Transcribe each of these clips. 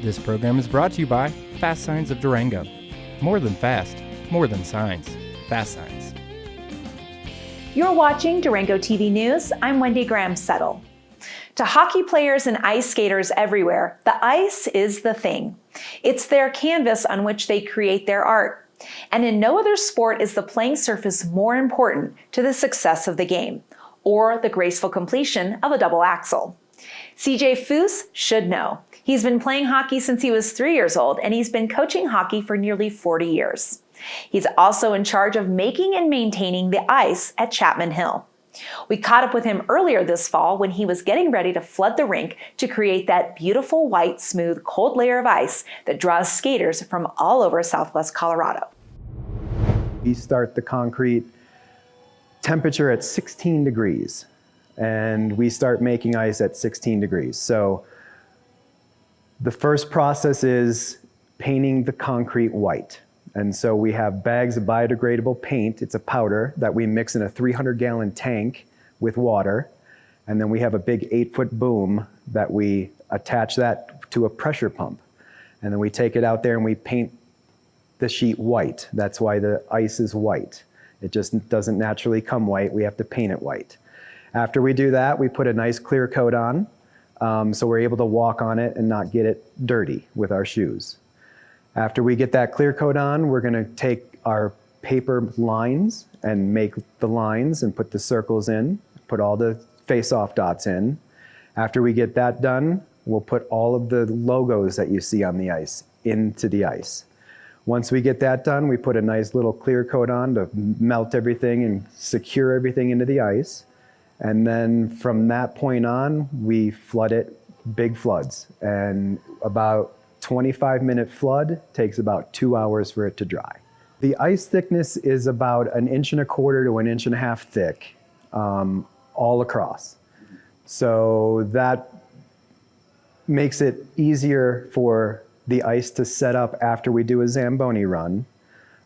This program is brought to you by FASTSIGNS of Durango. More than fast, more than signs. FASTSIGNS. You're watching Durango TV News. I'm Wendy Graham-Settle. To hockey players and ice skaters everywhere, the ice is the thing. It's their canvas on which they create their art. And in no other sport is the playing surface more important to the success of the game, or the graceful completion of a double axel. CJ Foose should know. He's been playing hockey since he was 3 years old, and he's been coaching hockey for nearly 40 years. He's also in charge of making and maintaining the ice at Chapman Hill. We caught up with him earlier this fall when he was getting ready to flood the rink to create that beautiful, white, smooth, cold layer of ice that draws skaters from all over Southwest Colorado. We start the concrete temperature at 16 degrees, and we start making ice at 16 degrees. So the first process is painting the concrete white. And so we have bags of biodegradable paint. It's a powder that we mix in a 300-gallon tank with water. And then we have a big 8-foot boom that we attach that to a pressure pump. And then we take it out there and we paint the sheet white. That's why the ice is white. It just doesn't naturally come white. We have to paint it white. After we do that, we put a nice clear coat on. So we're able to walk on it and not get it dirty with our shoes. After we get that clear coat on, we're going to take our paper lines and make the lines and put the circles in, put all the face-off dots in. After we get that done, we'll put all of the logos that you see on the ice into the ice. Once we get that done, we put a nice little clear coat on to melt everything and secure everything into the ice. And then from that point on, we flood it, big floods. And about 25-minute flood takes about 2 hours for it to dry. The ice thickness is about 1.25 inches to 1.5 inches thick all across. So that makes it easier for the ice to set up after we do a Zamboni run.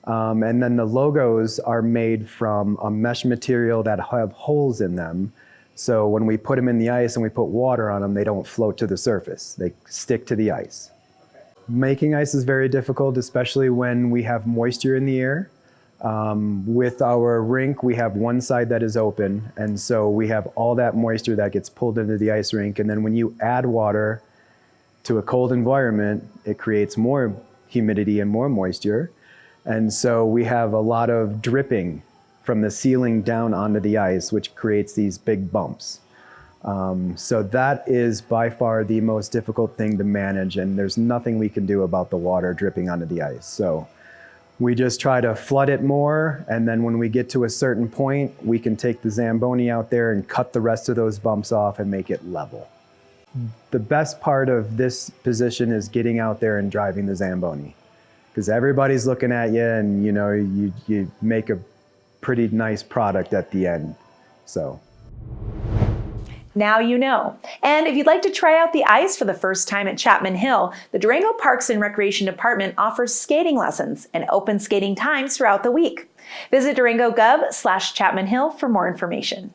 And then the logos are made from a mesh material that have holes in them. So when we put them in the ice and we put water on them, they don't float to the surface. They stick to the ice. Making ice is very difficult, especially when we have moisture in the air. With our rink, we have one side that is open, and so we have all that moisture that gets pulled into the ice rink. And then when you add water to a cold environment, it creates more humidity and more moisture. And so we have a lot of dripping from the ceiling down onto the ice, which creates these big bumps. So that is by far the most difficult thing to manage, and there's nothing we can do about the water dripping onto the ice. So we just try to flood it more, and then when we get to a certain point, we can take the Zamboni out there and cut the rest of those bumps off and make it level. The best part of this position is getting out there and driving the Zamboni, because everybody's looking at you, and you make a pretty nice product at the end. So now you know. And if you'd like to try out the ice for the first time at Chapman Hill, the Durango Parks and Recreation Department offers skating lessons and open skating times throughout the week. Visit Durango.gov/Chapman Hill for more information.